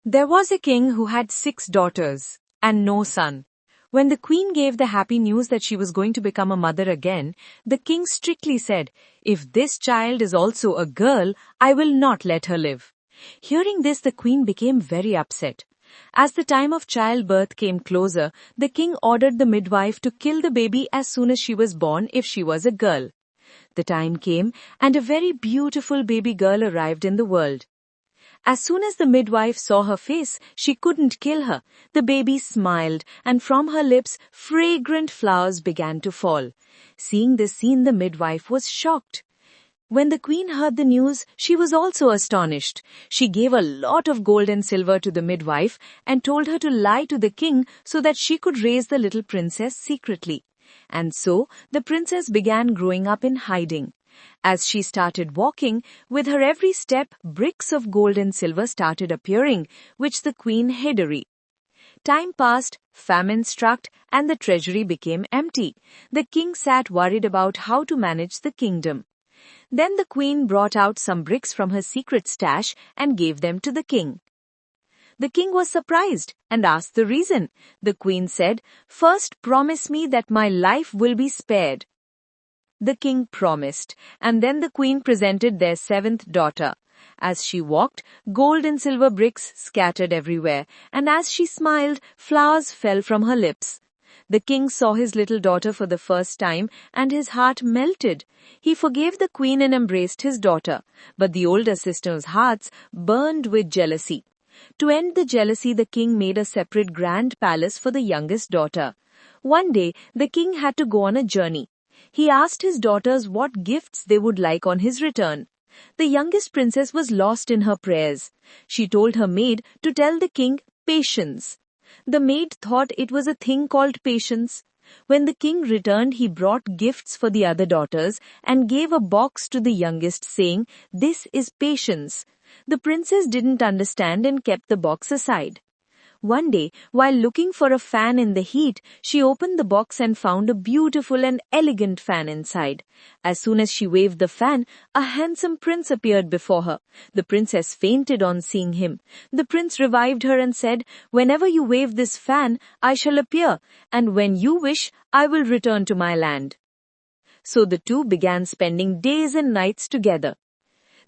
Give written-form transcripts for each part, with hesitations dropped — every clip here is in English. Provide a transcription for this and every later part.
There was a king who had 6 daughters and no son. When the queen gave the happy news that she was going to become a mother again, the king strictly said, "If this child is also a girl, I will not let her live." Hearing this, the queen became very upset. As the time of childbirth came closer, the king ordered the midwife to kill the baby as soon as she was born if she was a girl. The time came, and a very beautiful baby girl arrived in the world. As soon as the midwife saw her face, she couldn't kill her. The baby smiled, and from her lips, fragrant flowers began to fall. Seeing this scene, the midwife was shocked. When the queen heard the news, she was also astonished. She gave a lot of gold and silver to the midwife and told her to lie to the king so that she could raise the little princess secretly. And so, the princess began growing up in hiding. As she started walking, with her every step, bricks of gold and silver started appearing, which the queen hid away. Time passed, famine struck, and the treasury became empty. The king sat worried about how to manage the kingdom. Then the queen brought out some bricks from her secret stash and gave them to the king. The king was surprised and asked the reason. The queen said, "First promise me that my life will be spared." The king promised, and then the queen presented their 7th daughter. As she walked, gold and silver bricks scattered everywhere, and as she smiled, flowers fell from her lips. The king saw his little daughter for the first time, and his heart melted. He forgave the queen and embraced his daughter, but the older sisters' hearts burned with jealousy. To end the jealousy, the king made a separate grand palace for the youngest daughter. One day, the king had to go on a journey. He asked his daughters what gifts they would like on his return. The youngest princess was lost in her prayers. She told her maid to tell the king patience. The maid thought it was a thing called patience. When the king returned, he brought gifts for the other daughters and gave a box to the youngest, saying, "This is patience." The princess didn't understand and kept the box aside. One day, while looking for a fan in the heat, she opened the box and found a beautiful and elegant fan inside. As soon as she waved the fan, a handsome prince appeared before her. The princess fainted on seeing him. The prince revived her and said, "Whenever you wave this fan, I shall appear, and when you wish, I will return to my land." So the two began spending days and nights together.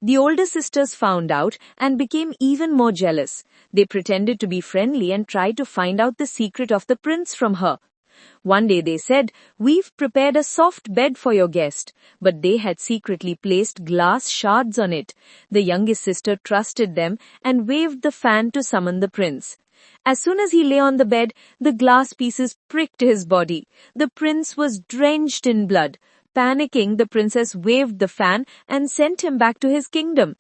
The older sisters found out and became even more jealous. They pretended to be friendly and tried to find out the secret of the prince from her. One day they said, "We've prepared a soft bed for your guest," but they had secretly placed glass shards on it. The youngest sister trusted them and waved the fan to summon the prince. As soon as he lay on the bed, the glass pieces pricked his body. The prince was drenched in blood. Panicking, the princess waved the fan and sent him back to his kingdom.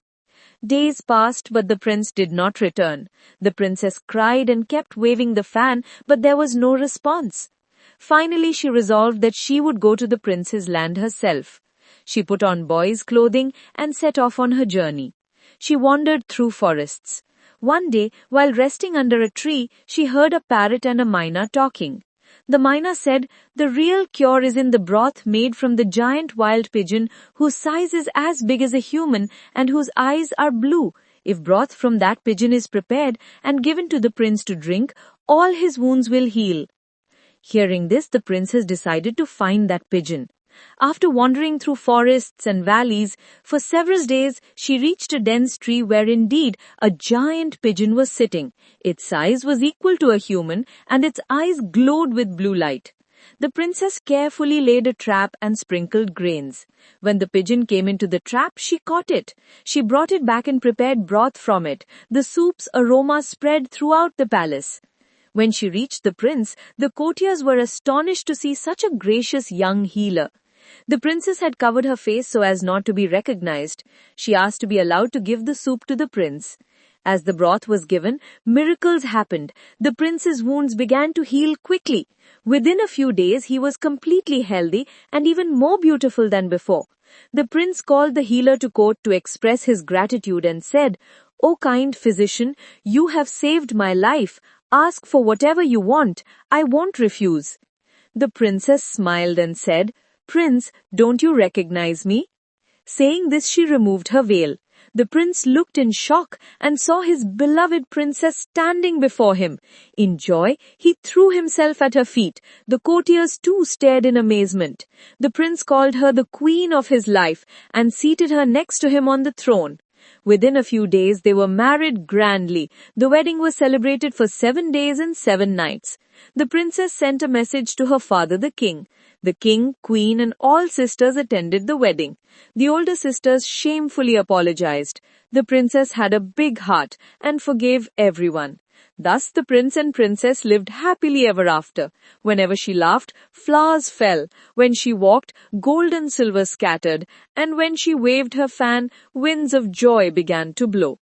Days passed, but the prince did not return. The princess cried and kept waving the fan, but there was no response. Finally, she resolved that she would go to the prince's land herself. She put on boy's clothing and set off on her journey. She wandered through forests. One day, while resting under a tree, she heard a parrot and a myna talking. The myna said, "The real cure is in the broth made from the giant wild pigeon whose size is as big as a human and whose eyes are blue. If broth from that pigeon is prepared and given to the prince to drink, all his wounds will heal." Hearing this, the princess decided to find that pigeon. After wandering through forests and valleys for several days, she reached a dense tree where indeed a giant pigeon was sitting. Its size was equal to a human and its eyes glowed with blue light. The princess carefully laid a trap and sprinkled grains. When the pigeon came into the trap, she caught it. She brought it back and prepared broth from it. The soup's aroma spread throughout the palace. When she reached the prince, the courtiers were astonished to see such a gracious young healer. The princess had covered her face so as not to be recognized. She asked to be allowed to give the soup to the prince. As the broth was given, miracles happened. The prince's wounds began to heal quickly. Within a few days, he was completely healthy and even more beautiful than before. The prince called the healer to court to express his gratitude and said, "O kind physician, you have saved my life. Ask for whatever you want. I won't refuse." The princess smiled and said, "Prince, don't you recognize me?" Saying this, she removed her veil. The prince looked in shock and saw his beloved princess standing before him. In joy, he threw himself at her feet. The courtiers too stared in amazement. The prince called her the queen of his life and seated her next to him on the throne. Within a few days, they were married grandly. The wedding was celebrated for 7 days and 7 nights. The princess sent a message to her father, the king. The king, queen, and all sisters attended the wedding. The older sisters shamefully apologized. The princess had a big heart and forgave everyone. Thus the prince and princess lived happily ever after. Whenever she laughed, flowers fell. When she walked, gold and silver scattered. And when she waved her fan, winds of joy began to blow.